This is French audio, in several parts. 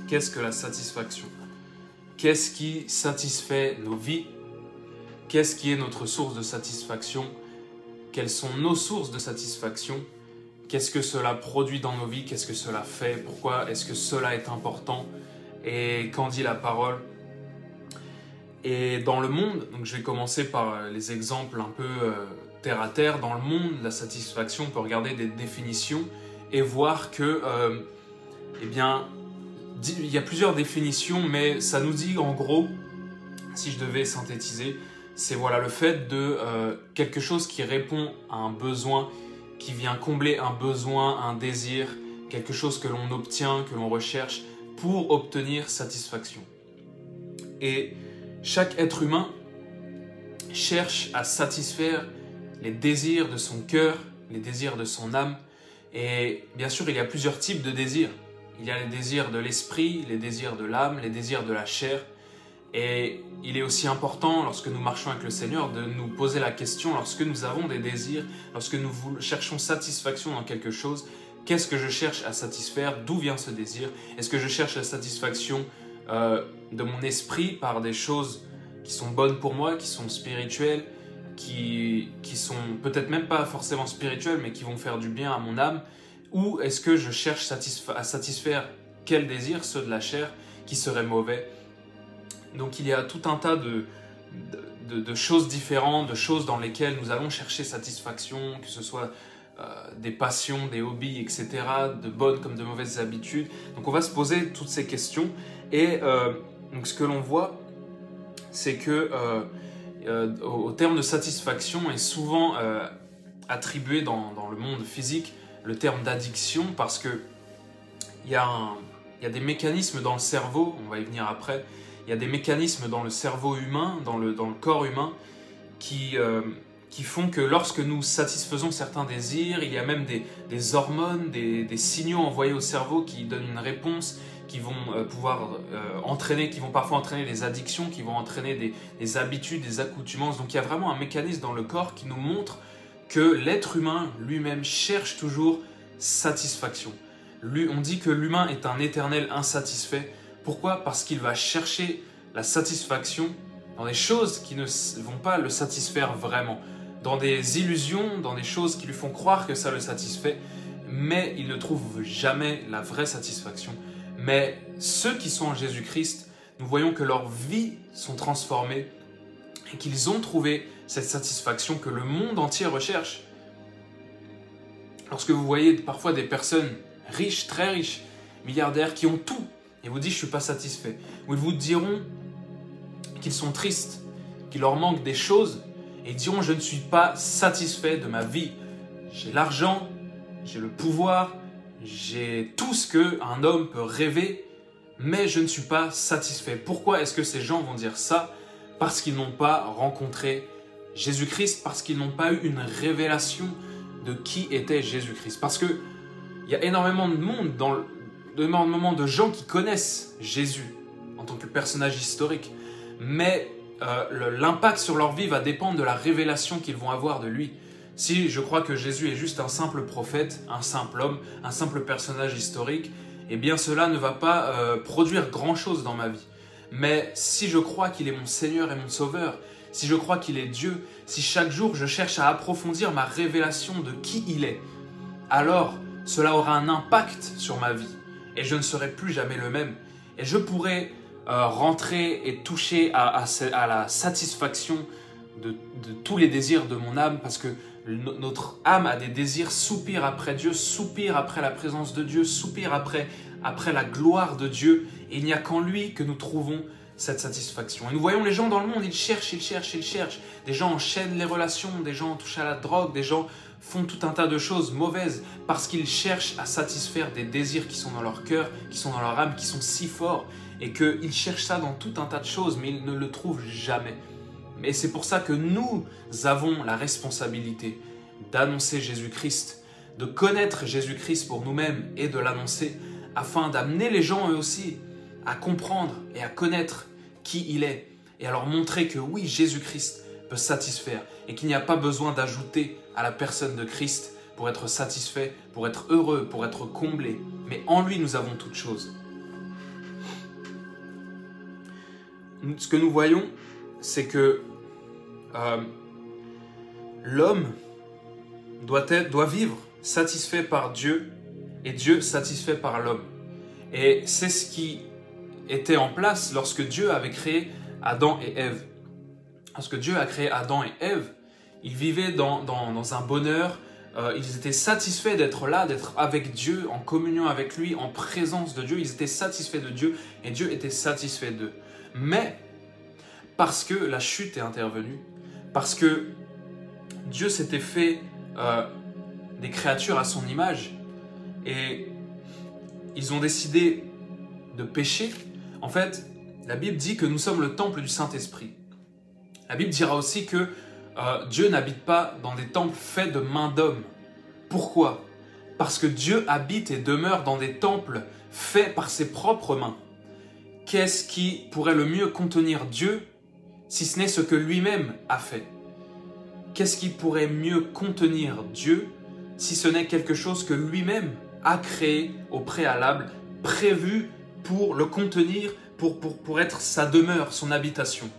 Qu'est-ce que la satisfaction? Qu'est-ce qui satisfait nos vies? Qu'est-ce qui est notre source de satisfaction? Quelles sont nos sources de satisfaction? Qu'est-ce que cela produit dans nos vies? Qu'est-ce que cela fait? Pourquoi est-ce que cela est important? Et qu'en dit la parole? Et dans le monde, donc je vais commencer par les exemples un peu terre à terre. Dans le monde, la satisfaction, on peut regarder des définitions et voir que, eh bien, il y a plusieurs définitions, mais ça nous dit en gros, si je devais synthétiser, c'est voilà, le fait de quelque chose qui répond à un besoin, qui vient combler un besoin, un désir, quelque chose que l'on obtient, que l'on recherche pour obtenir satisfaction. Et chaque être humain cherche à satisfaire les désirs de son cœur, les désirs de son âme. Et bien sûr, il y a plusieurs types de désirs. Il y a les désirs de l'esprit, les désirs de l'âme, les désirs de la chair. Et il est aussi important, lorsque nous marchons avec le Seigneur, de nous poser la question, lorsque nous avons des désirs, lorsque nous cherchons satisfaction dans quelque chose, qu'est-ce que je cherche à satisfaire? D'où vient ce désir? Est-ce que je cherche la satisfaction de mon esprit par des choses qui sont bonnes pour moi, qui sont spirituelles, qui sont peut-être même pas forcément spirituelles, mais qui vont faire du bien à mon âme? Ou est-ce que je cherche à satisfaire quels désirs, ceux de la chair, qui seraient mauvais? Donc il y a tout un tas de choses différentes, de choses dans lesquelles nous allons chercher satisfaction, que ce soit des passions, des hobbies, etc., de bonnes comme de mauvaises habitudes. Donc on va se poser toutes ces questions et donc ce que l'on voit, c'est que au terme de satisfaction est souvent attribué dans le monde physique le terme d'addiction parce que il y a des mécanismes dans le cerveau, on va y venir après, il y a des mécanismes dans le cerveau humain, dans le corps humain qui font que lorsque nous satisfaisons certains désirs, il y a même des hormones, des signaux envoyés au cerveau qui donnent une réponse, qui vont qui vont parfois entraîner des addictions, qui vont entraîner des habitudes, des accoutumances. Donc il y a vraiment un mécanisme dans le corps qui nous montre que l'être humain lui-même cherche toujours satisfaction. On dit que l'humain est un éternel insatisfait. Pourquoi? Parce qu'il va chercher la satisfaction dans des choses qui ne vont pas le satisfaire vraiment, dans des illusions, dans des choses qui lui font croire que ça le satisfait, mais il ne trouve jamais la vraie satisfaction. Mais ceux qui sont en Jésus-Christ, nous voyons que leurs vies sont transformées et qu'ils ont trouvé cette satisfaction que le monde entier recherche. Lorsque vous voyez parfois des personnes riches, très riches, milliardaires, qui ont tout, et vous dites « je ne suis pas satisfait », ou ils vous diront qu'ils sont tristes, qu'il leur manque des choses, et ils diront « je ne suis pas satisfait de ma vie, j'ai l'argent, j'ai le pouvoir, j'ai tout ce qu'un homme peut rêver, mais je ne suis pas satisfait ». Pourquoi est-ce que ces gens vont dire ça? Parce qu'ils n'ont pas rencontré Jésus-Christ, parce qu'ils n'ont pas eu une révélation de qui était Jésus-Christ. Parce qu'il y a énormément de monde, énormément de gens qui connaissent Jésus en tant que personnage historique, mais l'impact sur leur vie va dépendre de la révélation qu'ils vont avoir de lui. Si je crois que Jésus est juste un simple prophète, un simple homme, un simple personnage historique, eh bien cela ne va pas produire grand-chose dans ma vie. Mais si je crois qu'il est mon Seigneur et mon Sauveur, si je crois qu'il est Dieu, si chaque jour je cherche à approfondir ma révélation de qui il est, alors cela aura un impact sur ma vie et je ne serai plus jamais le même. Et je pourrai rentrer et toucher à la satisfaction de tous les désirs de mon âme, parce que notre âme a des désirs, soupire après Dieu, soupire après la présence de Dieu, soupire après la gloire de Dieu. Et il n'y a qu'en lui que nous trouvons cette satisfaction. Et nous voyons les gens dans le monde, ils cherchent. Des gens enchaînent les relations, des gens touchent à la drogue, des gens font tout un tas de choses mauvaises parce qu'ils cherchent à satisfaire des désirs qui sont dans leur cœur, qui sont dans leur âme, qui sont si forts, et qu'ils cherchent ça dans tout un tas de choses, mais ils ne le trouvent jamais. Et c'est pour ça que nous avons la responsabilité d'annoncer Jésus-Christ, de connaître Jésus-Christ pour nous-mêmes et de l'annoncer, afin d'amener les gens eux aussi à comprendre et à connaître qui il est, et à leur montrer que oui, Jésus-Christ peut satisfaire et qu'il n'y a pas besoin d'ajouter à la personne de Christ pour être satisfait, pour être heureux, pour être comblé. Mais en lui, nous avons toutes choses. ce que nous voyons, c'est que l'homme doit vivre satisfait par Dieu et Dieu satisfait par l'homme. Et c'est ce qui était en place lorsque Dieu avait créé Adam et Ève. Lorsque Dieu a créé Adam et Ève, ils vivaient dans un bonheur, ils étaient satisfaits d'être là, d'être avec Dieu, en communion avec lui, en présence de Dieu. Ils étaient satisfaits de Dieu et Dieu était satisfait d'eux. Mais parce que la chute est intervenue, parce que Dieu s'était fait des créatures à son image et ils ont décidé de pécher. En fait, la Bible dit que nous sommes le temple du Saint-Esprit. La Bible dira aussi que Dieu n'habite pas dans des temples faits de mains d'hommes. Pourquoi? Parce que Dieu habite et demeure dans des temples faits par ses propres mains. Qu'est-ce qui pourrait le mieux contenir Dieu si ce n'est ce que lui-même a fait? Qu'est-ce qui pourrait mieux contenir Dieu si ce n'est quelque chose que lui-même a créé au préalable, prévu pour le contenir, pour être sa demeure, son habitation?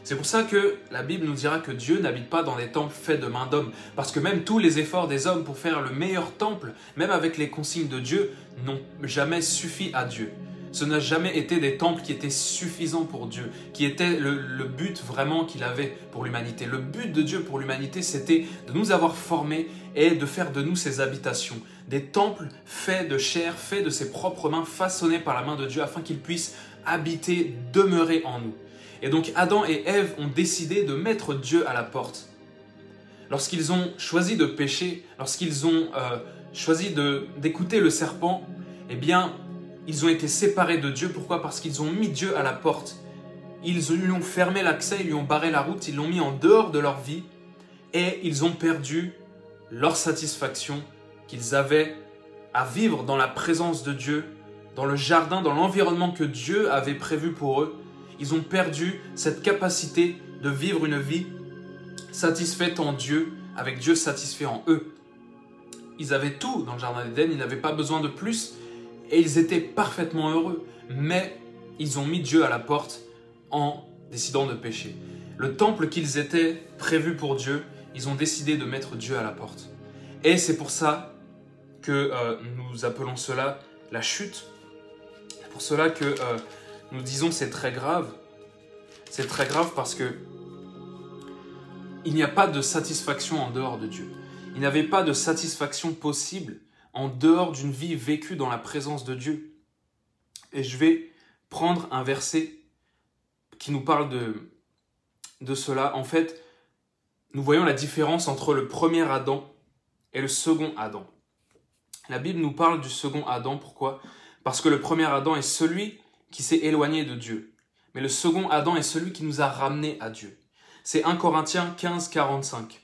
C'est pour ça que la Bible nous dira que Dieu n'habite pas dans des temples faits de mains d'hommes. Parce que même tous les efforts des hommes pour faire le meilleur temple, même avec les consignes de Dieu, n'ont jamais suffi à Dieu. Ce n'a jamais été des temples qui étaient suffisants pour Dieu, qui étaient le but vraiment qu'il avait pour l'humanité. Le but de Dieu pour l'humanité, c'était de nous avoir formés et de faire de nous ses habitations. Des temples faits de chair, faits de ses propres mains, façonnés par la main de Dieu, afin qu'il puisse habiter, demeurer en nous. Et donc Adam et Ève ont décidé de mettre Dieu à la porte. Lorsqu'ils ont choisi de pécher, lorsqu'ils ont choisi d'écouter le serpent, eh bien, ils ont été séparés de Dieu. Pourquoi? Parce qu'ils ont mis Dieu à la porte. Ils lui ont fermé l'accès, ils lui ont barré la route, ils l'ont mis en dehors de leur vie et ils ont perdu leur satisfaction qu'ils avaient à vivre dans la présence de Dieu, dans le jardin, dans l'environnement que Dieu avait prévu pour eux. Ils ont perdu cette capacité de vivre une vie satisfaite en Dieu, avec Dieu satisfait en eux. Ils avaient tout dans le jardin d'Éden, ils n'avaient pas besoin de plus et ils étaient parfaitement heureux. Mais ils ont mis Dieu à la porte en décidant de pécher. Le temple qu'ils étaient prévus pour Dieu, ils ont décidé de mettre Dieu à la porte. Et c'est pour ça que nous appelons cela la chute. C'est pour cela que nous disons c'est très grave. C'est très grave parce que il n'y a pas de satisfaction en dehors de Dieu. Il n'y avait pas de satisfaction possible en dehors d'une vie vécue dans la présence de Dieu. Et je vais prendre un verset qui nous parle de cela. En fait, nous voyons la différence entre le premier Adam et le second Adam. La Bible nous parle du second Adam. Pourquoi? Parce que le premier Adam est celui qui s'est éloigné de Dieu. Mais le second Adam est celui qui nous a ramenés à Dieu. C'est 1 Corinthiens 15, 45.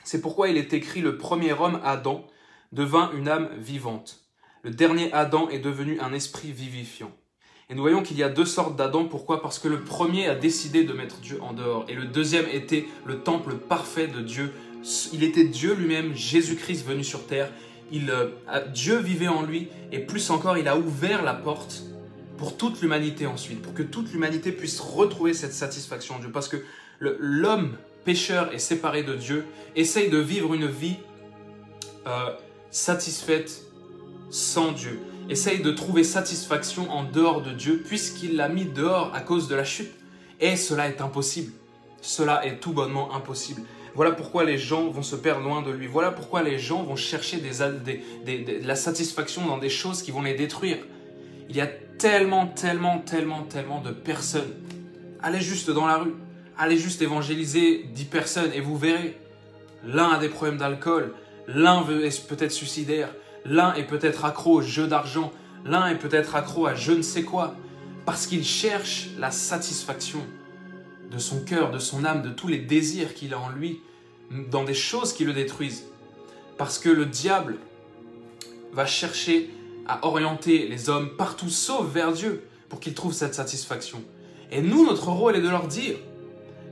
C'est pourquoi il est écrit: le premier homme, Adam, devint une âme vivante. Le dernier Adam est devenu un esprit vivifiant. Et nous voyons qu'il y a deux sortes d'Adam. Pourquoi? Parce que le premier a décidé de mettre Dieu en dehors. Et le deuxième était le temple parfait de Dieu. Il était Dieu lui-même, Jésus-Christ venu sur terre. Dieu vivait en lui. Et plus encore, il a ouvert la porte pour toute l'humanité ensuite, pour que toute l'humanité puisse retrouver cette satisfaction en Dieu. Parce que l'homme pécheur et séparé de Dieu essaye de vivre une vie satisfaite sans Dieu, essaye de trouver satisfaction en dehors de Dieu, puisqu'il l'a mis dehors à cause de la chute. Et cela est impossible. Cela est tout bonnement impossible. Voilà pourquoi les gens vont se perdre loin de lui. Voilà pourquoi les gens vont chercher de la satisfaction dans des choses qui vont les détruire. Il y a tellement de personnes. Allez juste dans la rue, allez juste évangéliser 10 personnes et vous verrez. L'un a des problèmes d'alcool, l'un est peut-être suicidaire, l'un est peut-être accro au jeu d'argent, l'un est peut-être accro à je ne sais quoi, parce qu'il cherche la satisfaction de son cœur, de son âme, de tous les désirs qu'il a en lui, dans des choses qui le détruisent. Parce que le diable va chercher à orienter les hommes partout sauf vers Dieu pour qu'ils trouvent cette satisfaction. Et nous, notre rôle est de leur dire: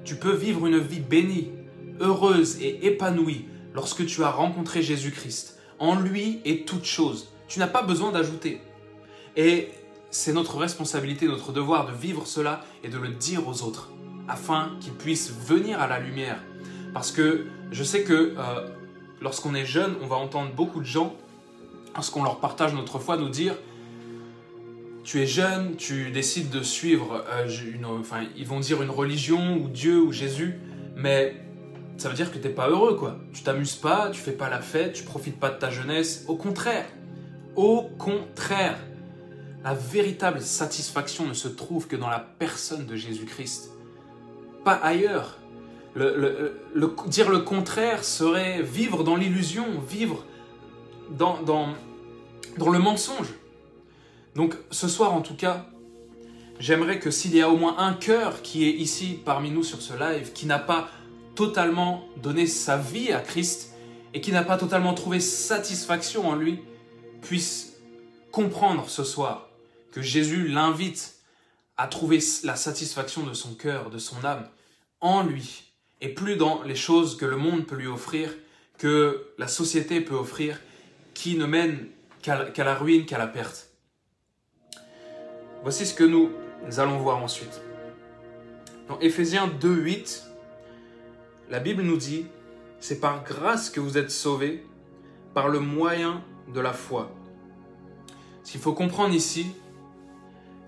tu peux vivre une vie bénie, heureuse et épanouie lorsque tu as rencontré Jésus-Christ. En lui est toute chose. Tu n'as pas besoin d'ajouter. Et c'est notre responsabilité, notre devoir de vivre cela et de le dire aux autres, afin qu'ils puissent venir à la lumière. Parce que je sais que lorsqu'on est jeune, on va entendre beaucoup de gens, lorsqu'on leur partage notre foi, nous dire « Tu es jeune, tu décides de suivre, ils vont dire une religion ou Dieu ou Jésus, mais ça veut dire que tu n'es pas heureux, quoi. Tu t'amuses pas, tu fais pas la fête, tu profites pas de ta jeunesse. Au contraire, la véritable satisfaction ne se trouve que dans la personne de Jésus-Christ, pas ailleurs. Dire le contraire serait vivre dans l'illusion, vivre dans le mensonge. Donc ce soir en tout cas, j'aimerais que s'il y a au moins un cœur qui est ici parmi nous sur ce live, qui n'a pas totalement donné sa vie à Christ et qui n'a pas totalement trouvé satisfaction en lui, puisse comprendre ce soir que Jésus l'invite à trouver la satisfaction de son cœur, de son âme, en lui, et plus dans les choses que le monde peut lui offrir, que la société peut offrir, qui ne mènent qu'à la ruine, qu'à la perte. Voici ce que nous allons voir ensuite. Dans Éphésiens 2:8, la Bible nous dit « C'est par grâce que vous êtes sauvés, par le moyen de la foi. » Ce qu'il faut comprendre ici,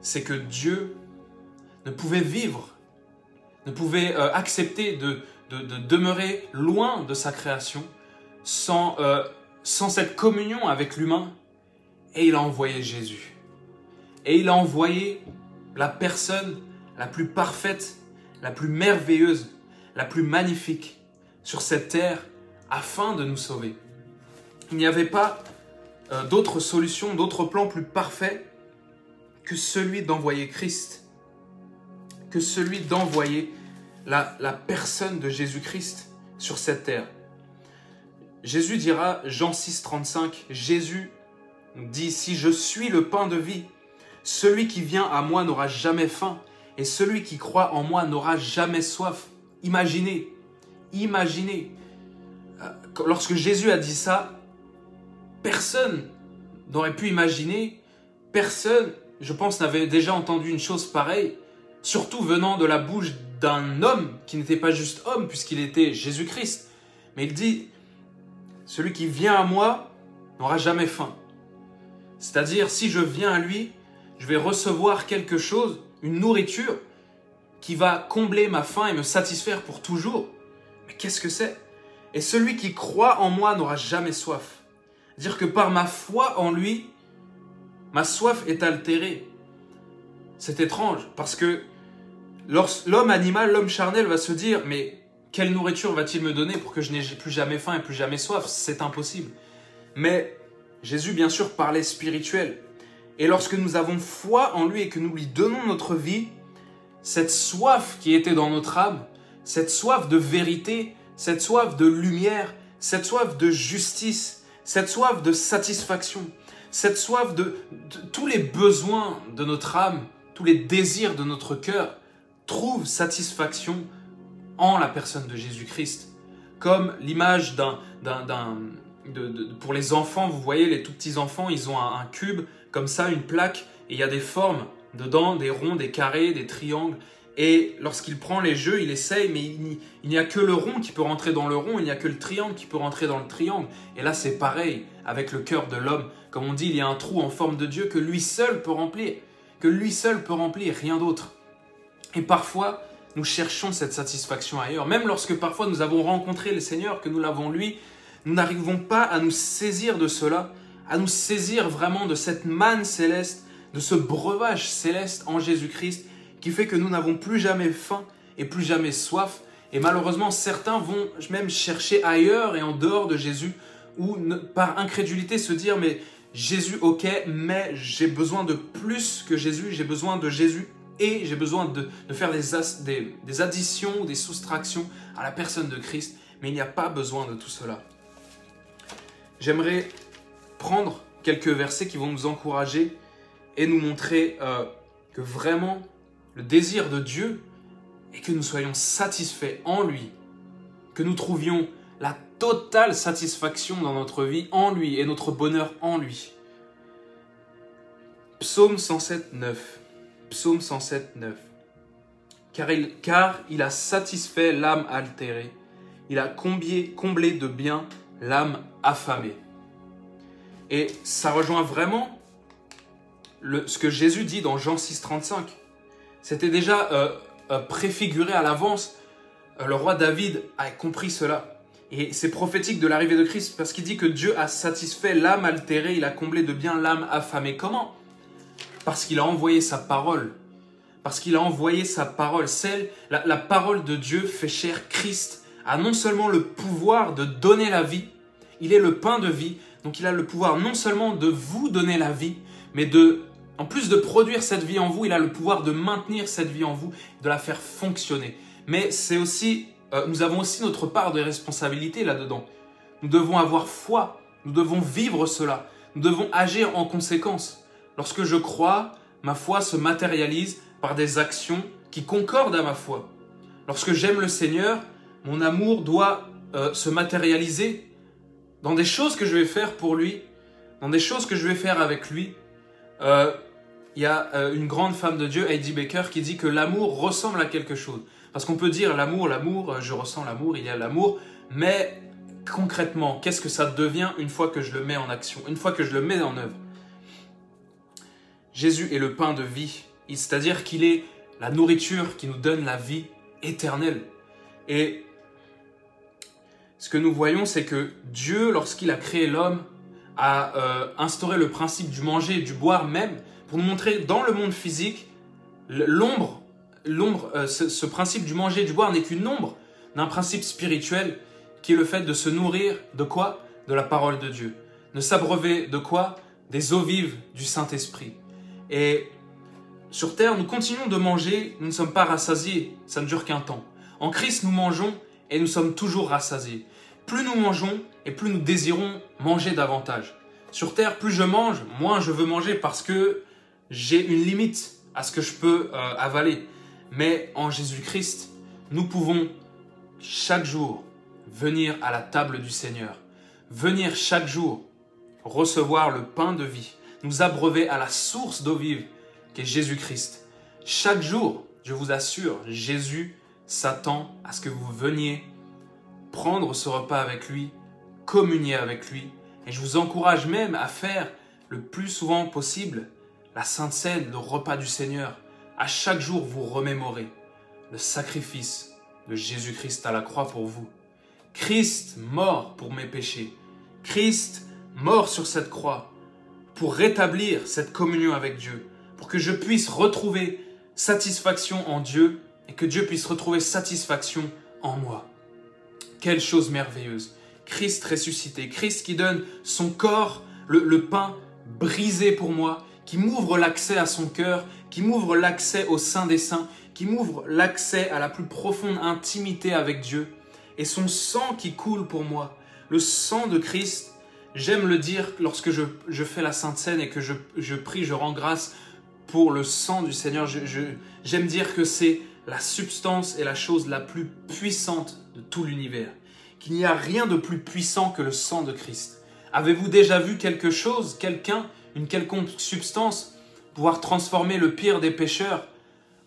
c'est que Dieu ne pouvait vivre, ne pouvait accepter de demeurer loin de sa création sans cette communion avec l'humain, et il a envoyé Jésus. Et il a envoyé la personne la plus parfaite, la plus merveilleuse, la plus magnifique sur cette terre afin de nous sauver. Il n'y avait pas d'autre solution, d'autre plan plus parfait que celui d'envoyer Christ, que celui d'envoyer la personne de Jésus-Christ sur cette terre. Jésus dira, Jean 6,35, Jésus dit, « Si je suis le pain de vie, celui qui vient à moi n'aura jamais faim, et celui qui croit en moi n'aura jamais soif. » Imaginez, lorsque Jésus a dit ça, personne n'aurait pu imaginer, personne, je pense, n'avait déjà entendu une chose pareille, surtout venant de la bouche d'un homme qui n'était pas juste homme, puisqu'il était Jésus-Christ. Mais il dit, celui qui vient à moi n'aura jamais faim. C'est-à-dire, si je viens à lui, je vais recevoir quelque chose, une nourriture, qui va combler ma faim et me satisfaire pour toujours. Mais qu'est-ce que c'est? Et celui qui croit en moi n'aura jamais soif. C'est-à-dire que par ma foi en lui, ma soif est altérée. C'est étrange, parce que l'homme animal, l'homme charnel va se dire, mais quelle nourriture va-t-il me donner pour que je n'ai plus jamais faim et plus jamais soif? C'est impossible. Mais Jésus, bien sûr, parlait spirituel. Et lorsque nous avons foi en lui et que nous lui donnons notre vie, cette soif qui était dans notre âme, cette soif de vérité, cette soif de lumière, cette soif de justice, cette soif de satisfaction, cette soif de tous les besoins de notre âme, tous les désirs de notre cœur, trouvent satisfaction en la personne de Jésus-Christ. Comme l'image pour les enfants, vous voyez, les tout petits enfants, ils ont un cube, comme ça, une plaque, et il y a des formes dedans, des ronds, des carrés, des triangles. Et lorsqu'il prend les jeux, il essaye, mais il n'y a que le rond qui peut rentrer dans le rond, il n'y a que le triangle qui peut rentrer dans le triangle. Et là, c'est pareil avec le cœur de l'homme. Comme on dit, il y a un trou en forme de Dieu que lui seul peut remplir, rien d'autre. Et parfois, nous cherchons cette satisfaction ailleurs. Même lorsque parfois nous avons rencontré le Seigneur, que nous l'avons lui, nous n'arrivons pas à nous saisir de cela, à nous saisir vraiment de cette manne céleste, de ce breuvage céleste en Jésus-Christ, qui fait que nous n'avons plus jamais faim et plus jamais soif. Et malheureusement, certains vont même chercher ailleurs et en dehors de Jésus, ou par incrédulité se dire, mais Jésus, ok, mais j'ai besoin de plus que Jésus, j'ai besoin de Jésus et j'ai besoin de faire des additions, des soustractions à la personne de Christ, mais il n'y a pas besoin de tout cela. J'aimerais prendre quelques versets qui vont nous encourager et nous montrer que vraiment le désir de Dieu est que nous soyons satisfaits en lui, que nous trouvions la totale satisfaction dans notre vie en lui et notre bonheur en lui. Psaume 107, 9. Psaume 107, 9. Car il a satisfait l'âme altérée, il a comblé de bien l'âme affamée. Et ça rejoint vraiment ce que Jésus dit dans Jean 6, 35. C'était déjà préfiguré à l'avance. Le roi David a compris cela. Et c'est prophétique de l'arrivée de Christ parce qu'il dit que Dieu a satisfait l'âme altérée, il a comblé de bien l'âme affamée. Comment? Parce qu'il a envoyé sa parole. Parce qu'il a envoyé sa parole. La parole de Dieu fait chair. Christ a non seulement le pouvoir de donner la vie, il est le pain de vie, donc il a le pouvoir non seulement de vous donner la vie, mais en plus de produire cette vie en vous, il a le pouvoir de maintenir cette vie en vous, de la faire fonctionner. Mais c'est aussi, nous avons aussi notre part de responsabilité là-dedans. Nous devons avoir foi, nous devons vivre cela, nous devons agir en conséquence. Lorsque je crois, ma foi se matérialise par des actions qui concordent à ma foi. Lorsque j'aime le Seigneur, mon amour doit se matérialiser dans des choses que je vais faire pour lui, dans des choses que je vais faire avec lui. Il y a une grande femme de Dieu, Heidi Baker, qui dit que l'amour ressemble à quelque chose. Parce qu'on peut dire l'amour, je ressens l'amour, il y a l'amour, mais concrètement, qu'est-ce que ça devient une fois que je le mets en action, une fois que je le mets en œuvre? Jésus est le pain de vie, c'est-à-dire qu'il est la nourriture qui nous donne la vie éternelle. Et ce que nous voyons, c'est que Dieu, lorsqu'il a créé l'homme, a instauré le principe du manger et du boire même, pour nous montrer dans le monde physique, ce principe du manger et du boire n'est qu'une ombre d'un principe spirituel qui est le fait de se nourrir de quoi? De la parole de Dieu. De s'abreuver de quoi? Des eaux vives du Saint-Esprit. Et sur terre, nous continuons de manger, nous ne sommes pas rassasiés, ça ne dure qu'un temps. En Christ, nous mangeons et nous sommes toujours rassasiés. Plus nous mangeons et plus nous désirons manger davantage. Sur terre, plus je mange, moins je veux manger parce que j'ai une limite à ce que je peux avaler. Mais en Jésus-Christ, nous pouvons chaque jour venir à la table du Seigneur. Venir chaque jour recevoir le pain de vie. Nous abreuver à la source d'eau vive qu'est Jésus-Christ. Chaque jour, je vous assure, Jésus s'attend à ce que vous veniez prendre ce repas avec lui, communier avec lui. Et je vous encourage même à faire le plus souvent possible la Sainte Seine, le repas du Seigneur. À chaque jour, vous remémorez le sacrifice de Jésus-Christ à la croix pour vous. Christ mort pour mes péchés. Christ mort sur cette croix pour rétablir cette communion avec Dieu, pour que je puisse retrouver satisfaction en Dieu et que Dieu puisse retrouver satisfaction en moi. Quelle chose merveilleuse! Christ ressuscité, Christ qui donne son corps, le pain brisé pour moi, qui m'ouvre l'accès à son cœur, qui m'ouvre l'accès au Saint des Saints, qui m'ouvre l'accès à la plus profonde intimité avec Dieu, et son sang qui coule pour moi. Le sang de Christ, j'aime le dire lorsque je fais la Sainte Seine et que je prie, je rends grâce pour le sang du Seigneur. J'aime dire que c'est la substance et la chose la plus puissante de tout l'univers. Qu'il n'y a rien de plus puissant que le sang de Christ. Avez-vous déjà vu quelque chose, quelqu'un, une quelconque substance, pouvoir transformer le pire des pécheurs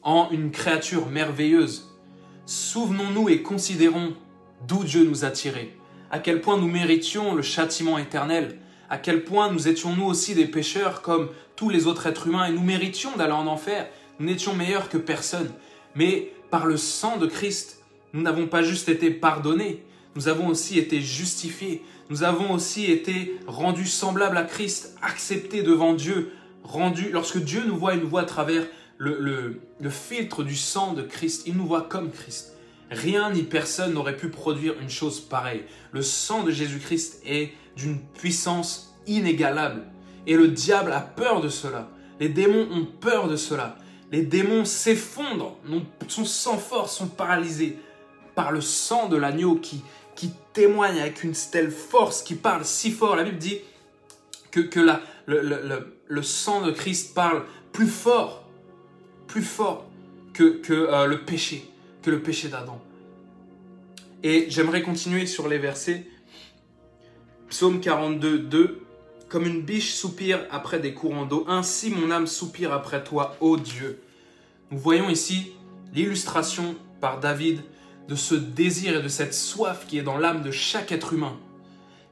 en une créature merveilleuse? Souvenons-nous et considérons d'où Dieu nous a tirés, à quel point nous méritions le châtiment éternel, à quel point nous étions nous aussi des pécheurs comme tous les autres êtres humains et nous méritions d'aller en enfer. Nous n'étions meilleurs que personne. Mais par le sang de Christ, nous n'avons pas juste été pardonnés, nous avons aussi été justifiés, nous avons aussi été rendus semblables à Christ, acceptés devant Dieu, lorsque Dieu nous voit, il nous voit à travers le filtre du sang de Christ, il nous voit comme Christ. Rien ni personne n'aurait pu produire une chose pareille. Le sang de Jésus-Christ est d'une puissance inégalable. Et le diable a peur de cela. Les démons ont peur de cela. Les démons s'effondrent, sont sans force, sont paralysés par le sang de l'agneau qui témoigne avec une telle force, qui parle si fort. La Bible dit que le sang de Christ parle plus fort que le péché d'Adam. Et j'aimerais continuer sur les versets. Psaume 42, 2. Comme une biche soupire après des courants d'eau, ainsi mon âme soupire après toi, ô Dieu. Nous voyons ici l'illustration par David de ce désir et de cette soif qui est dans l'âme de chaque être humain,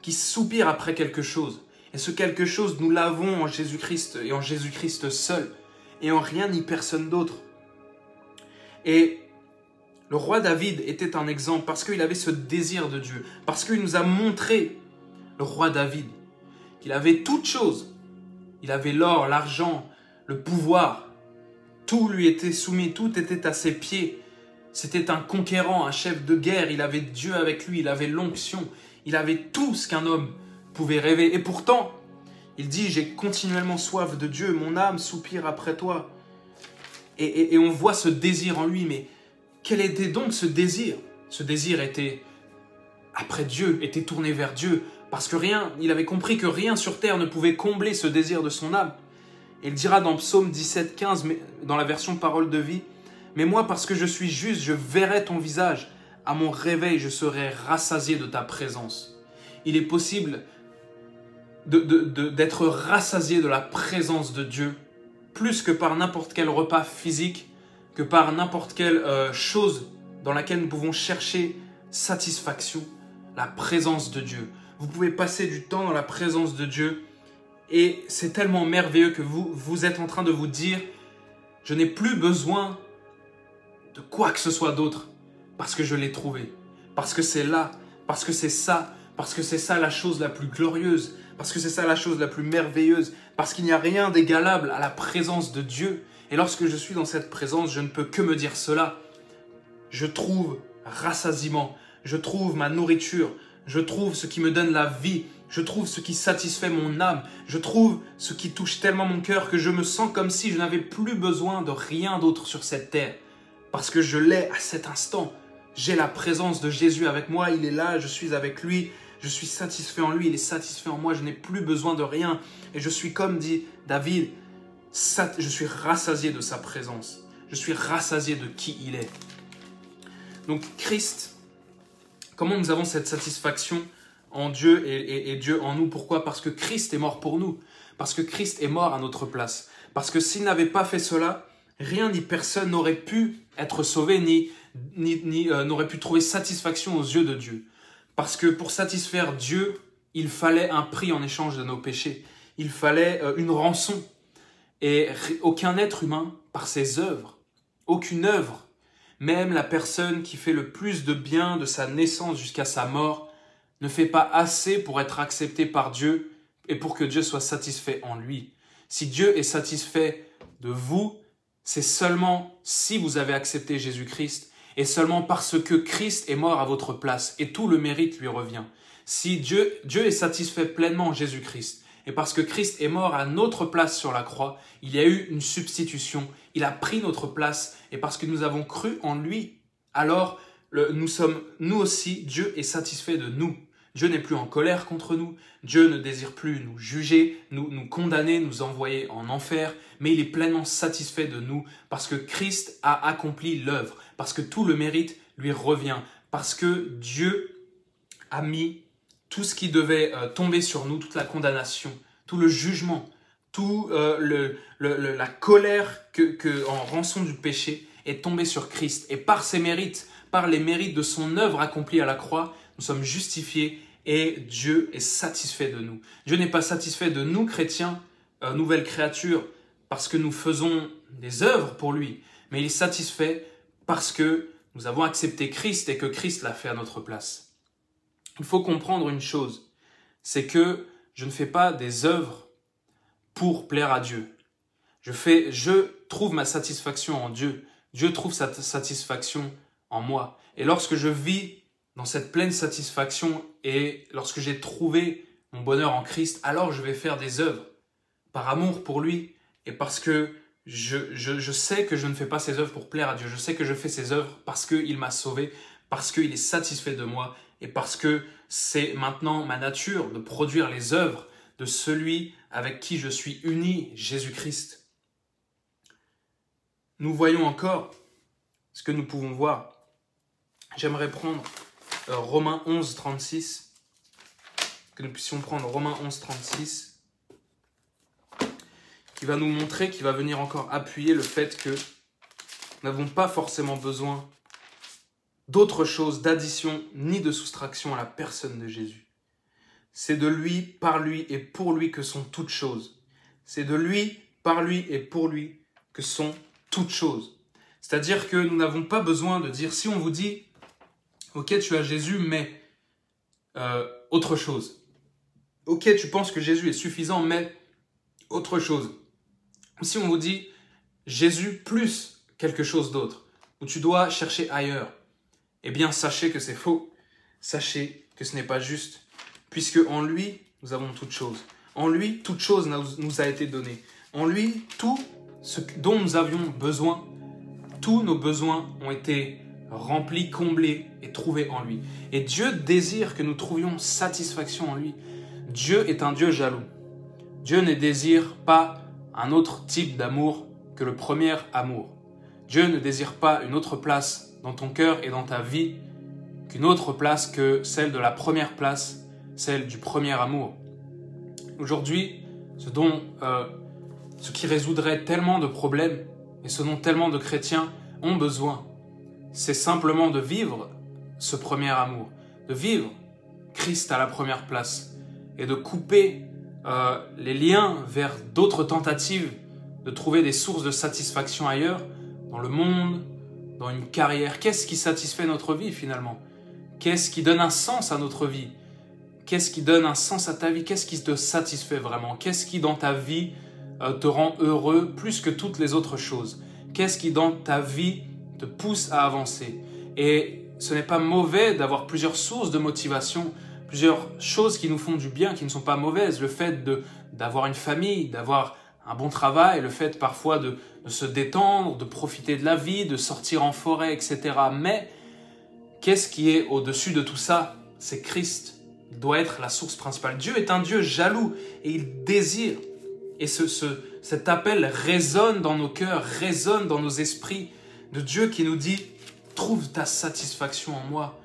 qui soupire après quelque chose. Et ce quelque chose, nous l'avons en Jésus-Christ et en Jésus-Christ seul, et en rien ni personne d'autre. Et le roi David était un exemple parce qu'il avait ce désir de Dieu, parce qu'il nous a montré, le roi David, qu'il avait toutes choses. Il avait l'or, l'argent, le pouvoir. Tout lui était soumis, tout était à ses pieds. C'était un conquérant, un chef de guerre. Il avait Dieu avec lui, il avait l'onction. Il avait tout ce qu'un homme pouvait rêver. Et pourtant, il dit, j'ai continuellement soif de Dieu, mon âme soupire après toi. Et on voit ce désir en lui, mais quel était donc ce désir? Ce désir était après Dieu, était tourné vers Dieu, parce que il avait compris que rien sur terre ne pouvait combler ce désir de son âme. Et il dira dans Psaume 17, 15, dans la version Parole de vie, « Mais moi, parce que je suis juste, je verrai ton visage. À mon réveil, je serai rassasié de ta présence. » Il est possible d'être rassasié de la présence de Dieu, plus que par n'importe quel repas physique, que par n'importe quelle chose dans laquelle nous pouvons chercher satisfaction, la présence de Dieu. Vous pouvez passer du temps dans la présence de Dieu et c'est tellement merveilleux que vous êtes en train de vous dire « Je n'ai plus besoin de quoi que ce soit d'autre parce que je l'ai trouvé, parce que c'est là, parce que c'est ça la chose la plus glorieuse, parce que c'est ça la chose la plus merveilleuse, parce qu'il n'y a rien d'égalable à la présence de Dieu. Et lorsque je suis dans cette présence, je ne peux que me dire cela. Je trouve rassasiement, je trouve ma nourriture, je trouve ce qui me donne la vie, je trouve ce qui satisfait mon âme, je trouve ce qui touche tellement mon cœur que je me sens comme si je n'avais plus besoin de rien d'autre sur cette terre. Parce que je l'ai à cet instant. J'ai la présence de Jésus avec moi, il est là, je suis avec lui, je suis satisfait en lui, il est satisfait en moi, je n'ai plus besoin de rien. Et je suis comme dit David, je suis rassasié de sa présence, je suis rassasié de qui il est. Donc Christ, comment nous avons cette satisfaction en Dieu et Dieu en nous? Pourquoi? Parce que Christ est mort pour nous, parce que Christ est mort à notre place, parce que s'il n'avait pas fait cela, rien ni personne n'aurait pu être sauvé, n'aurait pu trouver satisfaction aux yeux de Dieu. Parce que pour satisfaire Dieu, il fallait un prix en échange de nos péchés. Il fallait une rançon. Et aucun être humain, par ses œuvres, aucune œuvre, même la personne qui fait le plus de bien de sa naissance jusqu'à sa mort, ne fait pas assez pour être accepté par Dieu et pour que Dieu soit satisfait en lui. Si Dieu est satisfait de vous, c'est seulement si vous avez accepté Jésus-Christ et seulement parce que Christ est mort à votre place et tout le mérite lui revient. Si Dieu est satisfait pleinement en Jésus-Christ et parce que Christ est mort à notre place sur la croix, il y a eu une substitution, il a pris notre place et parce que nous avons cru en lui, alors nous aussi, Dieu est satisfait de nous. Dieu n'est plus en colère contre nous, Dieu ne désire plus nous juger, nous condamner, nous envoyer en enfer, mais il est pleinement satisfait de nous parce que Christ a accompli l'œuvre, parce que tout le mérite lui revient, parce que Dieu a mis tout ce qui devait tomber sur nous, toute la condamnation, tout le jugement, tout la colère en rançon du péché est tombé sur Christ. Et par ses mérites, par les mérites de son œuvre accomplie à la croix, nous sommes justifiés et Dieu est satisfait de nous. Dieu n'est pas satisfait de nous, chrétiens, nouvelles créatures, parce que nous faisons des œuvres pour lui, mais il est satisfait parce que nous avons accepté Christ et que Christ l'a fait à notre place. Il faut comprendre une chose, c'est que je ne fais pas des œuvres pour plaire à Dieu. Je trouve ma satisfaction en Dieu. Dieu trouve sa satisfaction en moi. Et lorsque je vis dans cette pleine satisfaction et lorsque j'ai trouvé mon bonheur en Christ, alors je vais faire des œuvres par amour pour lui et parce que je sais que je ne fais pas ces œuvres pour plaire à Dieu. Je sais que je fais ces œuvres parce qu'il m'a sauvé, parce qu'il est satisfait de moi et parce que c'est maintenant ma nature de produire les œuvres de celui avec qui je suis uni, Jésus-Christ. Nous voyons encore ce que nous pouvons voir. J'aimerais prendre Romains 11, 36, que nous puissions prendre Romains 11, 36. qui va nous montrer, qui va venir encore appuyer le fait que nous n'avons pas forcément besoin d'autre chose, d'addition ni de soustraction à la personne de Jésus. C'est de lui, par lui et pour lui que sont toutes choses. C'est de lui, par lui et pour lui que sont toutes choses. C'est-à-dire que nous n'avons pas besoin de dire, si on vous dit, ok, tu as Jésus, mais autre chose. Ok, tu penses que Jésus est suffisant, mais autre chose. Si on vous dit, Jésus plus quelque chose d'autre, où tu dois chercher ailleurs, eh bien, sachez que c'est faux. Sachez que ce n'est pas juste, puisque en lui, nous avons toutes choses. En lui, toute chose nous a été donnée. En lui, tout ce dont nous avions besoin, tous nos besoins ont été remplis, comblés et trouvés en lui. Et Dieu désire que nous trouvions satisfaction en lui. Dieu est un Dieu jaloux. Dieu ne désire pas un autre type d'amour que le premier amour. Dieu ne désire pas une autre place dans ton cœur et dans ta vie qu'une autre place que celle de la première place, celle du premier amour. Aujourd'hui, ce qui résoudrait tellement de problèmes et ce dont tellement de chrétiens ont besoin, c'est simplement de vivre ce premier amour, de vivre Christ à la première place et de couper les liens vers d'autres tentatives de trouver des sources de satisfaction ailleurs, dans le monde, dans une carrière. Qu'est-ce qui satisfait notre vie finalement? Qu'est-ce qui donne un sens à notre vie? Qu'est-ce qui donne un sens à ta vie? Qu'est-ce qui te satisfait vraiment? Qu'est-ce qui dans ta vie te rend heureux plus que toutes les autres choses? Qu'est-ce qui dans ta vie te pousse à avancer? Et ce n'est pas mauvais d'avoir plusieurs sources de motivation, plusieurs choses qui nous font du bien, qui ne sont pas mauvaises. Le fait d'avoir une famille, d'avoir un bon travail, le fait parfois de se détendre, de profiter de la vie, de sortir en forêt, etc. Mais qu'est-ce qui est au-dessus de tout ça? C'est Christ. Il doit être la source principale. Dieu est un Dieu jaloux et il désire. Et cet appel résonne dans nos cœurs, résonne dans nos esprits de Dieu qui nous dit « Trouve ta satisfaction en moi.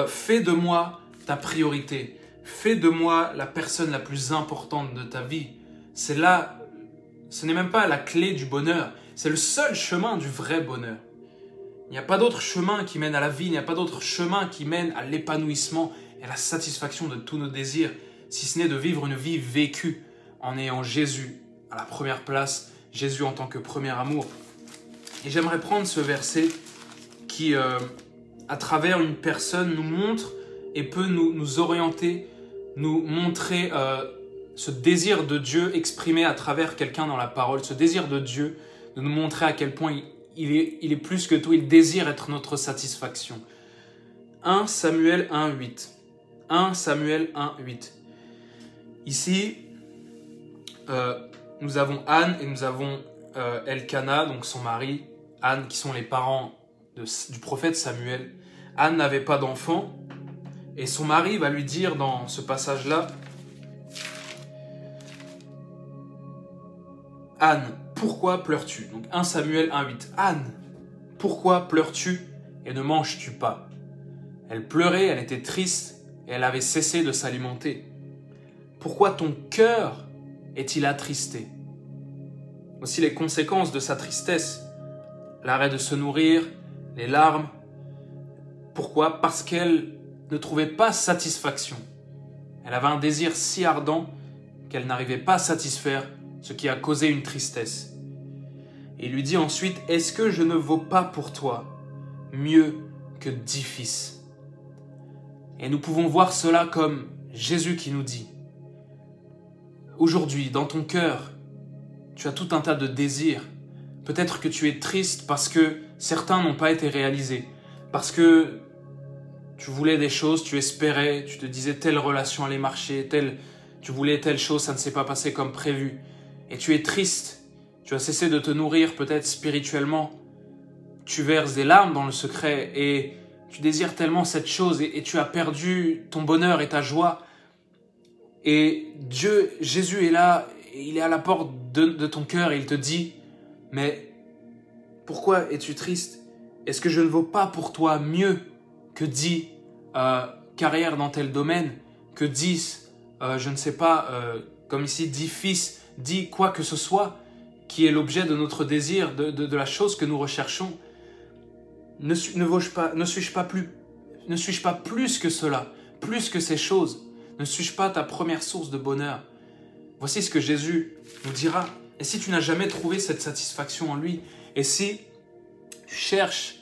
Fais de moi ta priorité. Fais de moi la personne la plus importante de ta vie. » C'est là, ce n'est même pas la clé du bonheur. C'est le seul chemin du vrai bonheur. Il n'y a pas d'autre chemin qui mène à la vie. Il n'y a pas d'autre chemin qui mène à l'épanouissement et à la satisfaction de tous nos désirs, si ce n'est de vivre une vie vécue en ayant Jésus à la première place, Jésus en tant que premier amour. Et j'aimerais prendre ce verset qui, à travers une personne, nous montre et peut nous orienter, nous montrer ce désir de Dieu exprimé à travers quelqu'un dans la parole, ce désir de Dieu de nous montrer à quel point il est plus que tout, il désire être notre satisfaction. 1 Samuel 1,8. 1 Samuel 1,8. Ici, nous avons Anne et nous avons Elkana, donc son mari, Anne, qui sont les parents du prophète Samuel. Anne n'avait pas d'enfant et son mari va lui dire dans ce passage-là, Anne, pourquoi pleures-tu? Donc 1 Samuel 1,8. Anne, pourquoi pleures-tu et ne manges-tu pas? Elle pleurait, elle était triste et elle avait cessé de s'alimenter. Pourquoi ton cœur est-il attristé? Voici les conséquences de sa tristesse. L'arrêt de se nourrir, les larmes. Pourquoi? Parce qu'elle ne trouvait pas satisfaction. Elle avait un désir si ardent qu'elle n'arrivait pas à satisfaire, ce qui a causé une tristesse. Et il lui dit ensuite, « Est-ce que je ne vaux pas pour toi mieux que 10 fils ?» Et nous pouvons voir cela comme Jésus qui nous dit, aujourd'hui, dans ton cœur, tu as tout un tas de désirs. Peut-être que tu es triste parce que certains n'ont pas été réalisés, parce que tu voulais des choses, tu espérais, tu te disais telle relation allait marcher, tu voulais telle chose, ça ne s'est pas passé comme prévu. Et tu es triste, tu as cessé de te nourrir peut-être spirituellement, tu verses des larmes dans le secret et tu désires tellement cette chose et tu as perdu ton bonheur et ta joie. Et Jésus est là, il est à la porte de ton cœur et il te dit, mais pourquoi es-tu triste? Est-ce que je ne vaux pas pour toi mieux que 10 carrières dans tel domaine, que 10, je ne sais pas, comme ici, 10 fils, 10 quoi que ce soit? qui est l'objet de notre désir, de la chose que nous recherchons, ne suis-je pas plus que cela, plus que ces choses? Ne suis-je pas ta première source de bonheur? Voici ce que Jésus nous dira. Et si tu n'as jamais trouvé cette satisfaction en lui, et si tu cherches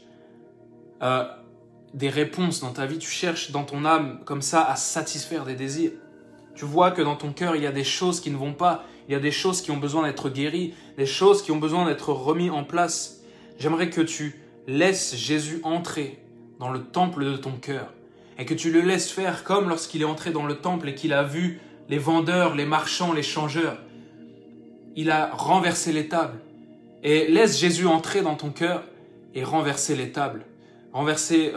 des réponses dans ta vie, tu cherches dans ton âme comme ça à satisfaire des désirs, tu vois que dans ton cœur il y a des choses qui ne vont pas, il y a des choses qui ont besoin d'être guéries, des choses qui ont besoin d'être remises en place. J'aimerais que tu laisses Jésus entrer dans le temple de ton cœur et que tu le laisses faire comme lorsqu'il est entré dans le temple et qu'il a vu les vendeurs, les marchands, les changeurs. Il a renversé les tables. Et laisse Jésus entrer dans ton cœur et renverser les tables. Renverser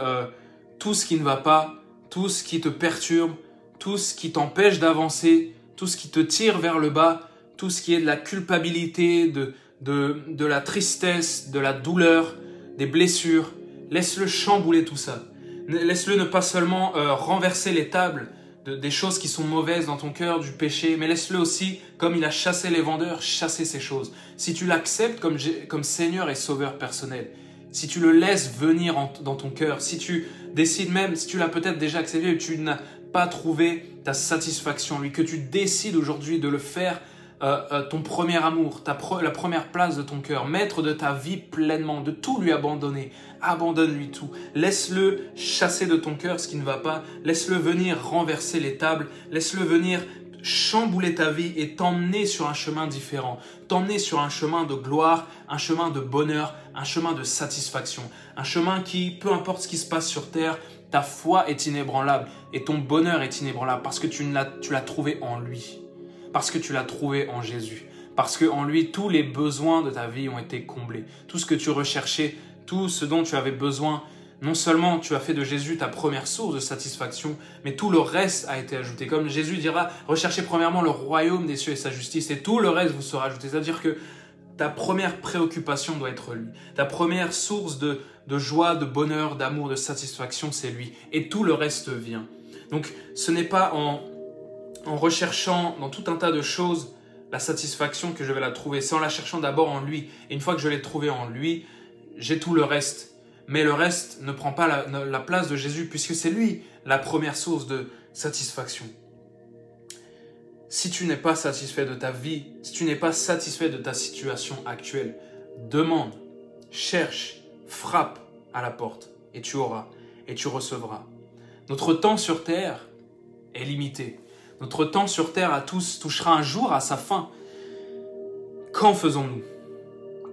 tout ce qui ne va pas, tout ce qui te perturbe, tout ce qui t'empêche d'avancer, tout ce qui te tire vers le bas, tout ce qui est de la culpabilité, de la tristesse, de la douleur, des blessures. Laisse-le chambouler tout ça. Laisse-le ne pas seulement renverser les tables des choses qui sont mauvaises dans ton cœur, du péché, mais laisse-le aussi, comme il a chassé les vendeurs, chasser ces choses. Si tu l'acceptes comme Seigneur et Sauveur personnel, si tu le laisses venir dans ton cœur, si tu décides même, si tu l'as peut-être déjà accepté et tu n'as pas trouvé ta satisfaction en lui, que tu décides aujourd'hui de le faire ton premier amour, la première place de ton cœur, maître de ta vie pleinement, de tout lui abandonner, abandonne-lui tout. Laisse-le chasser de ton cœur ce qui ne va pas, laisse-le venir renverser les tables, laisse-le venir chambouler ta vie et t'emmener sur un chemin différent, t'emmener sur un chemin de gloire, un chemin de bonheur, un chemin de satisfaction, un chemin qui, peu importe ce qui se passe sur terre, ta foi est inébranlable et ton bonheur est inébranlable parce que tu l'as trouvé en lui. Parce que tu l'as trouvé en Jésus. Parce qu'en lui, tous les besoins de ta vie ont été comblés. Tout ce que tu recherchais, tout ce dont tu avais besoin, non seulement tu as fait de Jésus ta première source de satisfaction, mais tout le reste a été ajouté. Comme Jésus dira, recherchez premièrement le royaume des cieux et sa justice, et tout le reste vous sera ajouté. C'est-à-dire que ta première préoccupation doit être lui. Ta première source de joie, de bonheur, d'amour, de satisfaction, c'est lui. Et tout le reste vient. Donc ce n'est pas en recherchant dans tout un tas de choses la satisfaction que je vais la trouver. C'est en la cherchant d'abord en lui. Et une fois que je l'ai trouvée en lui, j'ai tout le reste. Mais le reste ne prend pas la place de Jésus puisque c'est lui la première source de satisfaction. Si tu n'es pas satisfait de ta vie, si tu n'es pas satisfait de ta situation actuelle, demande, cherche, frappe à la porte et tu auras et tu recevras. Notre temps sur terre est limité. Notre temps sur terre à tous touchera un jour à sa fin. Qu'en faisons-nous?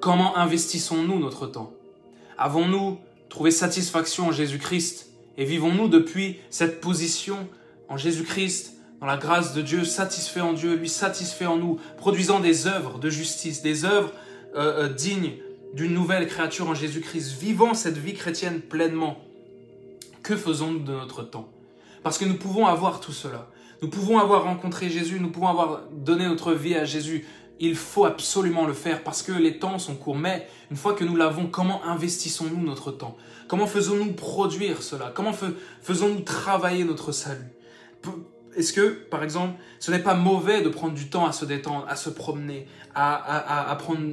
Comment investissons-nous notre temps? Avons-nous trouvé satisfaction en Jésus-Christ? Et vivons-nous depuis cette position en Jésus-Christ, dans la grâce de Dieu, satisfait en Dieu, lui satisfait en nous, produisant des œuvres de justice, des œuvres dignes d'une nouvelle créature en Jésus-Christ, vivant cette vie chrétienne pleinement? Que faisons-nous de notre temps? Parce que nous pouvons avoir tout cela. Nous pouvons avoir rencontré Jésus, nous pouvons avoir donné notre vie à Jésus. Il faut absolument le faire parce que les temps sont courts. Mais une fois que nous l'avons, comment investissons-nous notre temps? Comment faisons-nous produire cela? Comment faisons-nous travailler notre salut? Est-ce que, par exemple, ce n'est pas mauvais de prendre du temps à se détendre, à se promener, à prendre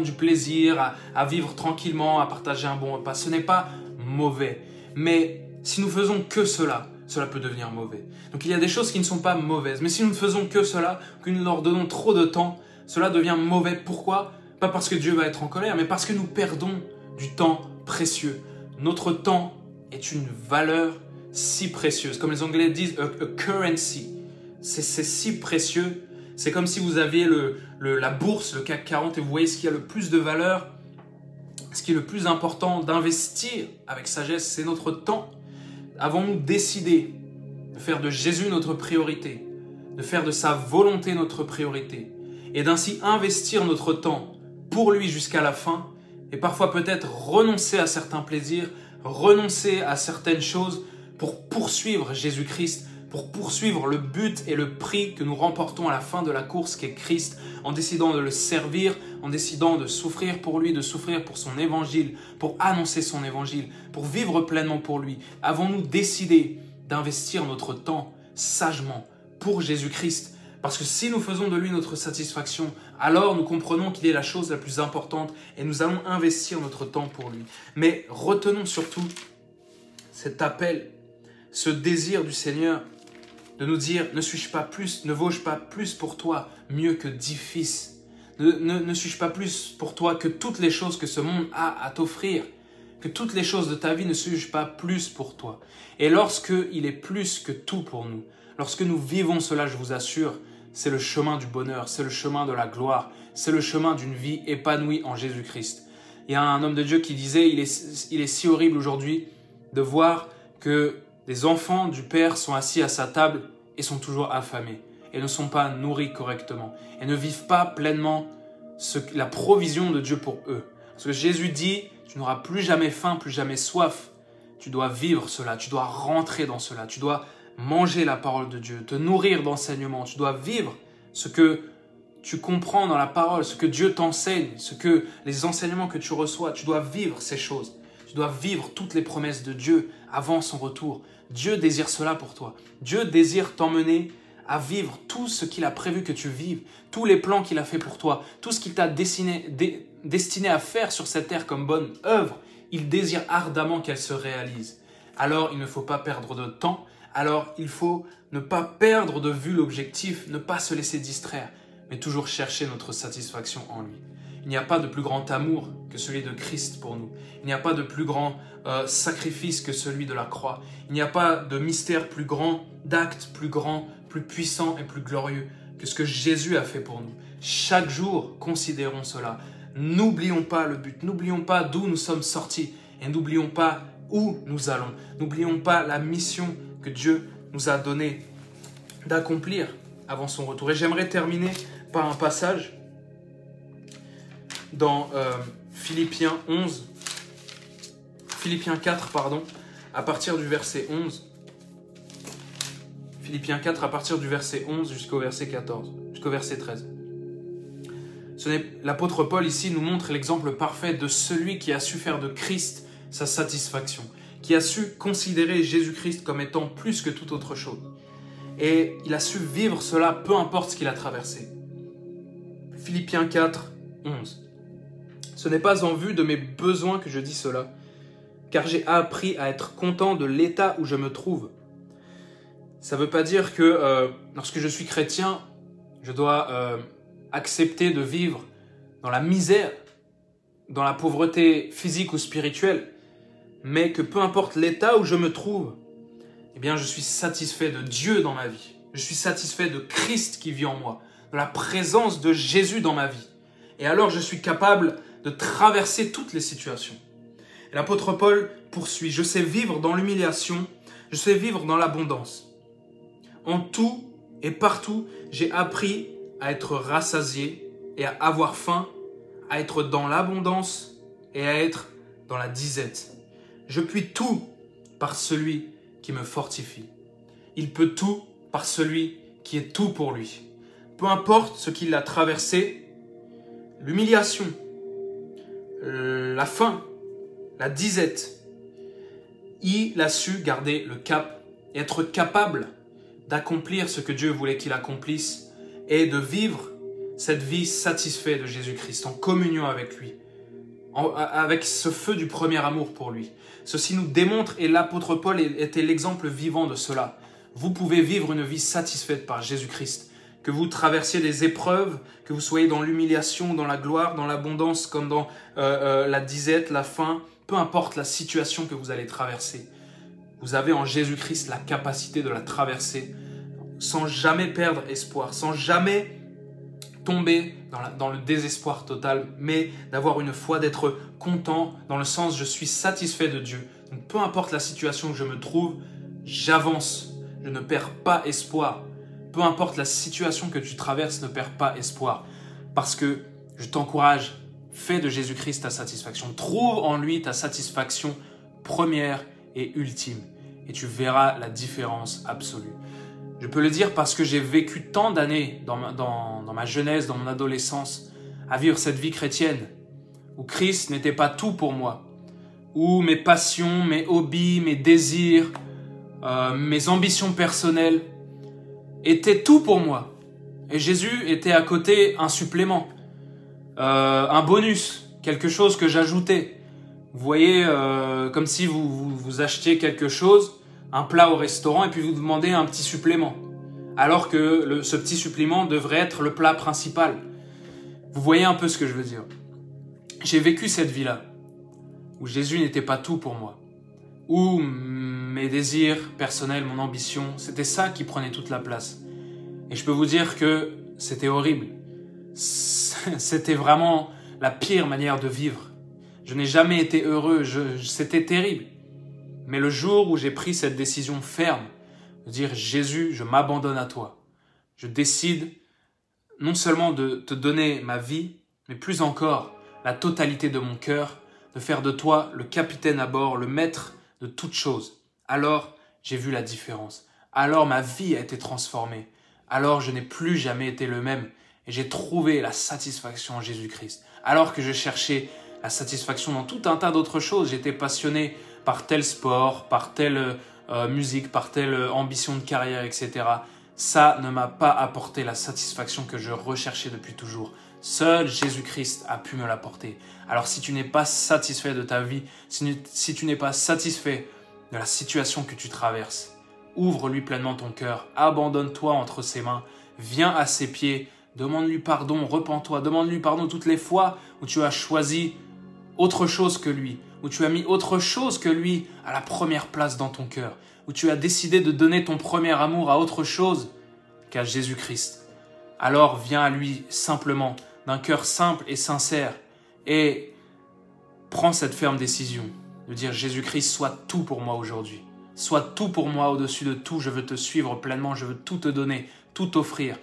du plaisir, à vivre tranquillement, à partager un bon repas? Ce n'est pas mauvais. Mais si nous faisons que cela peut devenir mauvais. Donc il y a des choses qui ne sont pas mauvaises. Mais si nous ne faisons que cela, que nous leur donnons trop de temps, cela devient mauvais. Pourquoi? Pas parce que Dieu va être en colère, mais parce que nous perdons du temps précieux. Notre temps est une valeur si précieuse. Comme les Anglais disent, a currency. C'est si précieux. C'est comme si vous aviez la bourse, le CAC 40, et vous voyez ce qui a le plus de valeur, ce qui est le plus important d'investir avec sagesse, c'est notre temps. Avons-nous décidé de faire de Jésus notre priorité, de faire de sa volonté notre priorité et d'ainsi investir notre temps pour lui jusqu'à la fin et parfois peut-être renoncer à certains plaisirs, renoncer à certaines choses pour poursuivre Jésus-Christ, pour poursuivre le but et le prix que nous remportons à la fin de la course qu'est Christ, en décidant de le servir, en décidant de souffrir pour lui, de souffrir pour son évangile, pour annoncer son évangile, pour vivre pleinement pour lui. Avons-nous décidé d'investir notre temps sagement pour Jésus-Christ, Parce que si nous faisons de lui notre satisfaction, alors nous comprenons qu'il est la chose la plus importante et nous allons investir notre temps pour lui. Mais retenons surtout cet appel, ce désir du Seigneur de nous dire « Ne suis-je pas plus, ne vaux-je pas plus pour toi mieux que 10 fils ? Ne suis-je pas plus pour toi que toutes les choses que ce monde a à t'offrir ? Que toutes les choses de ta vie ne suis-je pas plus pour toi ?» Et lorsqu'il est plus que tout pour nous, lorsque nous vivons cela, je vous assure, c'est le chemin du bonheur, c'est le chemin de la gloire, c'est le chemin d'une vie épanouie en Jésus-Christ. Il y a un homme de Dieu qui disait, il est si horrible aujourd'hui de voir que des enfants du Père sont assis à sa table et sont toujours affamés et ne sont pas nourris correctement et ne vivent pas pleinement la provision de Dieu pour eux. Parce que Jésus dit, tu n'auras plus jamais faim, plus jamais soif. Tu dois vivre cela, tu dois rentrer dans cela, tu dois manger la parole de Dieu, te nourrir d'enseignements, tu dois vivre ce que tu comprends dans la parole, ce que Dieu t'enseigne, les enseignements que tu reçois, tu dois vivre ces choses. Tu dois vivre toutes les promesses de Dieu avant son retour. Dieu désire cela pour toi. Dieu désire t'emmener à vivre tout ce qu'il a prévu que tu vives, tous les plans qu'il a fait pour toi, tout ce qu'il t'a destiné à faire sur cette terre comme bonne œuvre. Il désire ardemment qu'elle se réalise. Alors, il ne faut pas perdre de temps. Alors, il faut ne pas perdre de vue l'objectif, ne pas se laisser distraire, mais toujours chercher notre satisfaction en lui. Il n'y a pas de plus grand amour que celui de Christ pour nous. Il n'y a pas de plus grand sacrifice que celui de la croix. Il n'y a pas de mystère plus grand, d'acte plus grand, plus puissant et plus glorieux que ce que Jésus a fait pour nous. Chaque jour, considérons cela. N'oublions pas le but, n'oublions pas d'où nous sommes sortis et n'oublions pas où nous allons. N'oublions pas la mission que Dieu nous a donnée d'accomplir avant son retour. Et j'aimerais terminer par un passage dans Philippiens 4, à partir du verset 11. Philippiens 4, à partir du verset 11 jusqu'au verset 13. L'apôtre Paul ici nous montre l'exemple parfait de celui qui a su faire de Christ sa satisfaction, qui a su considérer Jésus-Christ comme étant plus que toute autre chose. Et il a su vivre cela, peu importe ce qu'il a traversé. Philippiens 4, 11. Ce n'est pas en vue de mes besoins que je dis cela, car j'ai appris à être content de l'état où je me trouve. Ça ne veut pas dire que lorsque je suis chrétien, je dois accepter de vivre dans la misère, dans la pauvreté physique ou spirituelle, mais que peu importe l'état où je me trouve, eh bien, je suis satisfait de Dieu dans ma vie. Je suis satisfait de Christ qui vit en moi, de la présence de Jésus dans ma vie. Et alors, je suis capable de traverser toutes les situations. Et l'apôtre Paul poursuit, « Je sais vivre dans l'humiliation, je sais vivre dans l'abondance. En tout et partout, j'ai appris à être rassasié et à avoir faim, à être dans l'abondance et à être dans la disette. Je puis tout par celui qui me fortifie. Il peut tout par celui qui est tout pour lui. » Peu importe ce qu'il a traversé, l'humiliation, la faim, la disette, il a su garder le cap et être capable d'accomplir ce que Dieu voulait qu'il accomplisse et de vivre cette vie satisfaite de Jésus-Christ, en communion avec lui, avec ce feu du premier amour pour lui. Ceci nous démontre, et l'apôtre Paul était l'exemple vivant de cela. Vous pouvez vivre une vie satisfaite par Jésus-Christ. Que vous traversiez des épreuves, que vous soyez dans l'humiliation, dans la gloire, dans l'abondance, comme dans la disette, la faim, peu importe la situation que vous allez traverser. Vous avez en Jésus-Christ la capacité de la traverser sans jamais perdre espoir, sans jamais tomber dans le désespoir total, mais d'avoir une foi, d'être content dans le sens je suis satisfait de Dieu. Donc peu importe la situation où je me trouve, j'avance, je ne perds pas espoir. Peu importe la situation que tu traverses, ne perds pas espoir. Parce que je t'encourage, fais de Jésus-Christ ta satisfaction. Trouve en lui ta satisfaction première et ultime. Et tu verras la différence absolue. Je peux le dire parce que j'ai vécu tant d'années dans ma jeunesse, dans mon adolescence, à vivre cette vie chrétienne, où Christ n'était pas tout pour moi, où mes passions, mes hobbies, mes désirs, mes ambitions personnelles étaient tout pour moi. Et Jésus était à côté un supplément, un bonus, quelque chose que j'ajoutais. Vous voyez, comme si vous achetiez quelque chose, un plat au restaurant, et puis vous demandez un petit supplément. Alors que ce petit supplément devrait être le plat principal. Vous voyez un peu ce que je veux dire. J'ai vécu cette vie-là, où Jésus n'était pas tout pour moi. Où mes désirs personnels, mon ambition, c'était ça qui prenait toute la place. Et je peux vous dire que c'était horrible. C'était vraiment la pire manière de vivre. Je n'ai jamais été heureux, c'était terrible. Mais le jour où j'ai pris cette décision ferme, de dire « Jésus, je m'abandonne à toi », je décide non seulement de te donner ma vie, mais plus encore la totalité de mon cœur, de faire de toi le capitaine à bord, le maître de toutes choses. Alors, j'ai vu la différence. Alors, ma vie a été transformée. Alors, je n'ai plus jamais été le même. Et j'ai trouvé la satisfaction en Jésus-Christ. Alors que je cherchais la satisfaction dans tout un tas d'autres choses. J'étais passionné par tel sport, par telle musique, par telle ambition de carrière, etc. Ça ne m'a pas apporté la satisfaction que je recherchais depuis toujours. Seul Jésus-Christ a pu me l'apporter. Alors si tu n'es pas satisfait de ta vie, si tu n'es pas satisfait de la situation que tu traverses, ouvre-lui pleinement ton cœur, abandonne-toi entre ses mains, viens à ses pieds, demande-lui pardon, repens-toi, demande-lui pardon toutes les fois où tu as choisi autre chose que lui, où tu as mis autre chose que lui à la première place dans ton cœur, où tu as décidé de donner ton premier amour à autre chose qu'à Jésus-Christ. Alors viens à lui simplement, d'un cœur simple et sincère, et prends cette ferme décision de dire « Jésus-Christ, sois tout pour moi aujourd'hui. Sois tout pour moi, au-dessus de tout, je veux te suivre pleinement, je veux tout te donner, tout offrir. »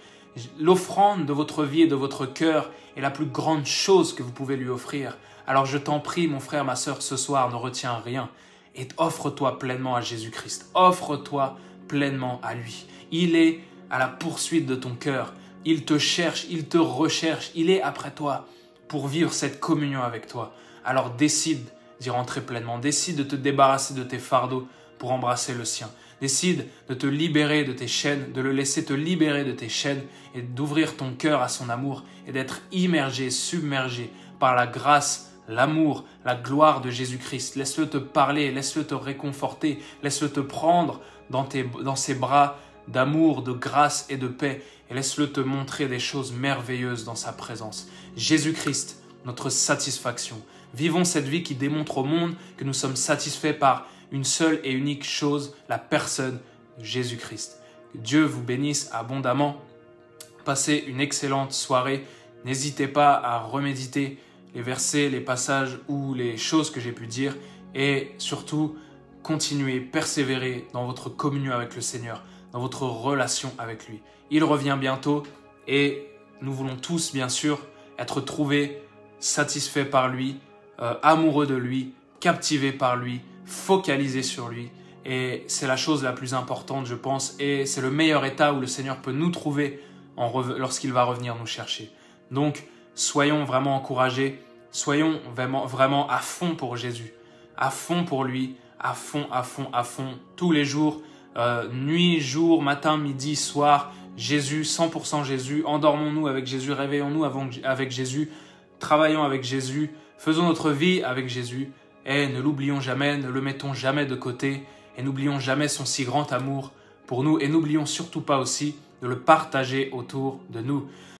L'offrande de votre vie et de votre cœur est la plus grande chose que vous pouvez lui offrir. Alors je t'en prie, mon frère, ma sœur, ce soir, ne retiens rien et offre-toi pleinement à Jésus-Christ. Offre-toi pleinement à lui. Il est à la poursuite de ton cœur. Il te cherche, il te recherche, il est après toi pour vivre cette communion avec toi. Alors décide d'y rentrer pleinement, décide de te débarrasser de tes fardeaux pour embrasser le sien. Décide de te libérer de tes chaînes, de le laisser te libérer de tes chaînes et d'ouvrir ton cœur à son amour et d'être immergé, submergé par la grâce, l'amour, la gloire de Jésus-Christ. Laisse-le te parler, laisse-le te réconforter, laisse-le te prendre dans ses bras d'amour, de grâce et de paix et laisse-le te montrer des choses merveilleuses dans sa présence. Jésus-Christ, notre satisfaction. Vivons cette vie qui démontre au monde que nous sommes satisfaits par une seule et unique chose, la personne de Jésus-Christ. Que Dieu vous bénisse abondamment. Passez une excellente soirée. N'hésitez pas à reméditer les versets, les passages ou les choses que j'ai pu dire. Et surtout, continuez, persévérez dans votre communion avec le Seigneur, dans votre relation avec lui. Il revient bientôt et nous voulons tous, bien sûr, être trouvés satisfaits par lui, amoureux de lui, captivés par lui, focalisés sur lui. Et c'est la chose la plus importante, je pense, et c'est le meilleur état où le Seigneur peut nous trouver lorsqu'il va revenir nous chercher. Donc, soyons vraiment encouragés, soyons vraiment à fond pour Jésus, à fond pour lui, à fond, tous les jours, nuit, jour, matin, midi, soir, Jésus, 100% Jésus, endormons-nous avec Jésus, réveillons-nous avec Jésus, travaillons avec Jésus, faisons notre vie avec Jésus et ne l'oublions jamais, ne le mettons jamais de côté et n'oublions jamais son si grand amour pour nous et n'oublions surtout pas aussi de le partager autour de nous.